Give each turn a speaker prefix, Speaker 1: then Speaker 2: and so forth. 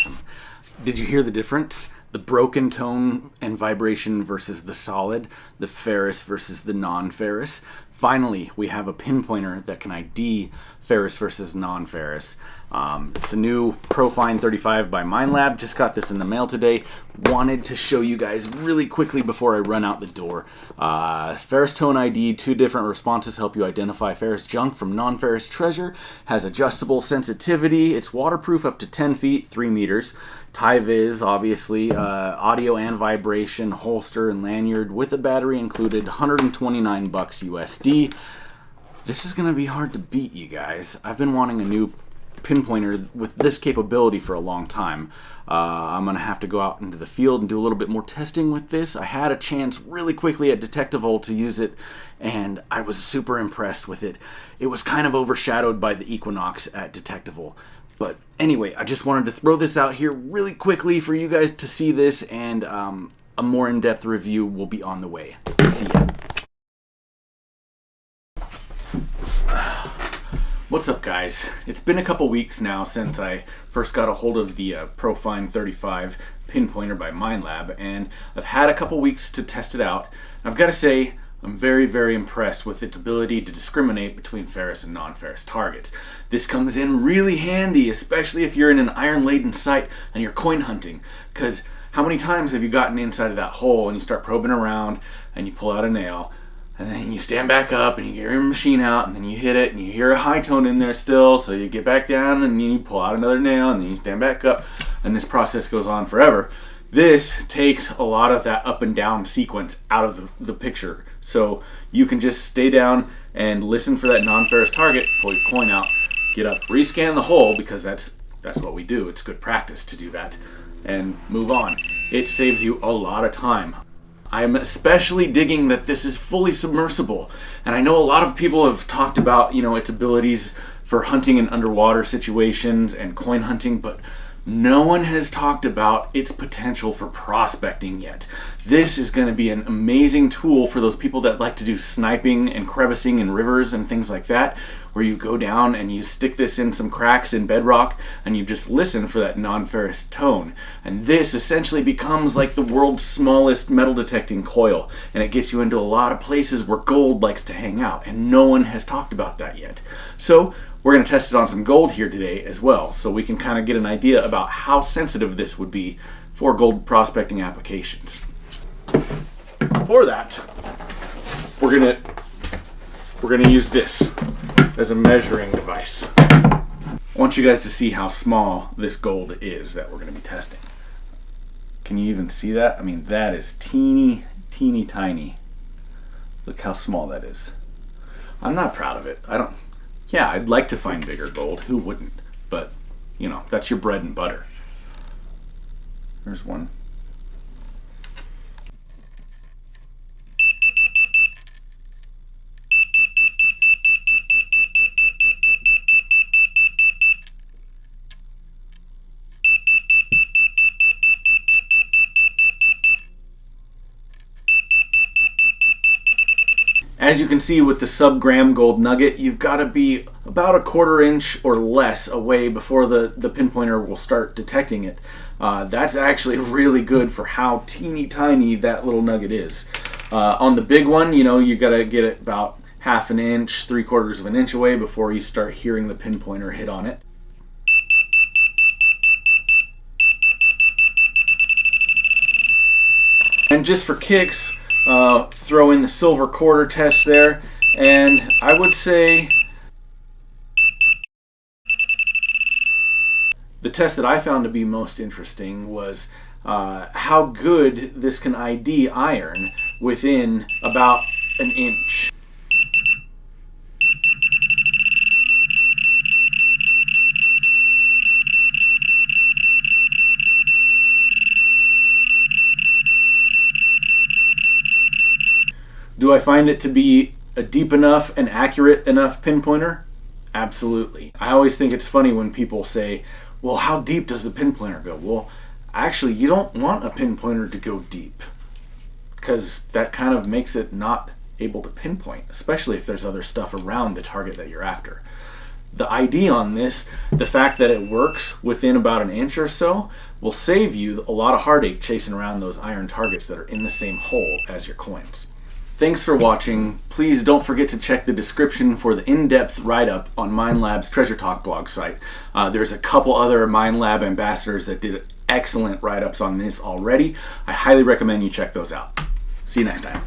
Speaker 1: awesome. Did you hear the difference? The broken tone and vibration versus the solid, the ferrous versus the non-ferrous. Finally, we have a pinpointer that can ID ferrous versus non-ferrous. It's a new Profine 35 by Minelab. Just got this in the mail today. Wanted to show you guys really quickly before I run out the door. Ferrous tone ID, 2 different responses help you identify ferrous junk from non-ferrous treasure. Has adjustable sensitivity. It's waterproof up to 10 feet, 3 meters. Tie-Viz, obviously, audio and vibration, holster and lanyard with a battery included, $129 USD. This is going to be hard to beat, you guys. I've been wanting a new pinpointer with this capability for a long time. I'm going to have to go out into the field and do a little bit more testing with this. I had a chance really quickly at Detectival to use it, and I was super impressed with it. It was kind of overshadowed by the Equinox at Detectival. But anyway, I just wanted to throw this out here really quickly for you guys to see this, and a more in-depth review will be on the way. See ya. What's up, guys? It's been a couple weeks now since I first got a hold of the Profine 35 Pinpointer by Minelab, and I've had a couple weeks to test it out. I've got to say, I'm very, very impressed with its ability to discriminate between ferrous and non-ferrous targets. This comes in really handy, especially if you're in an iron-laden site and you're coin hunting, because how many times have you gotten inside of that hole and you start probing around and you pull out a nail, and then you stand back up and you get your machine out, and then you hit it and you hear a high tone in there still, so you get back down and you pull out another nail and then you stand back up, and this process goes on forever. This takes a lot of that up and down sequence out of the picture, so you can just stay down and listen for that non-ferrous target, pull your coin out, get up, rescan the hole, because that's what we do. It's good practice to do that, and move on. It saves you a lot of time. I'm especially digging that this is fully submersible, and I know a lot of people have talked about, its abilities for hunting in underwater situations and coin hunting, but no one has talked about its potential for prospecting yet. This is going to be an amazing tool for those people that like to do sniping and crevicing in rivers and things like that, where you go down and you stick this in some cracks in bedrock and you just listen for that non-ferrous tone. And this essentially becomes like the world's smallest metal detecting coil, and it gets you into a lot of places where gold likes to hang out, and no one has talked about that yet. So we're going to test it on some gold here today as well, so we can kind of get an idea about how sensitive this would be for gold prospecting applications. For that, we're going to use this as a measuring device. I want you guys to see how small this gold is that we're going to be testing. Can you even see that? I mean, that is teeny, teeny, tiny. Look how small that is. I'm not proud of it. Yeah, I'd like to find bigger gold. Who wouldn't? But, that's your bread and butter. There's one. As you can see with the sub-gram gold nugget, you've got to be about a 1/4 inch or less away before the pinpointer will start detecting it. That's actually really good for how teeny tiny that little nugget is. On the big one, you got to get it about 1/2 inch, 3/4 of an inch away before you start hearing the pinpointer hit on it. And just for kicks, throw in the silver quarter test there, and I would say the test that I found to be most interesting was how good this can ID iron within about an inch. Do I find it to be a deep enough and accurate enough pinpointer? Absolutely. I always think it's funny when people say, well, how deep does the pinpointer go? Well, actually, you don't want a pinpointer to go deep, because that kind of makes it not able to pinpoint, especially if there's other stuff around the target that you're after. the ID on this, the fact that it works within about an inch or so, will save you a lot of heartache chasing around those iron targets that are in the same hole as your coins. Thanks for watching. Please don't forget to check the description for the in-depth write-up on Minelab's Treasure Talk blog site. There's a couple other Minelab ambassadors that did excellent write-ups on this already. I highly recommend you check those out. See you next time.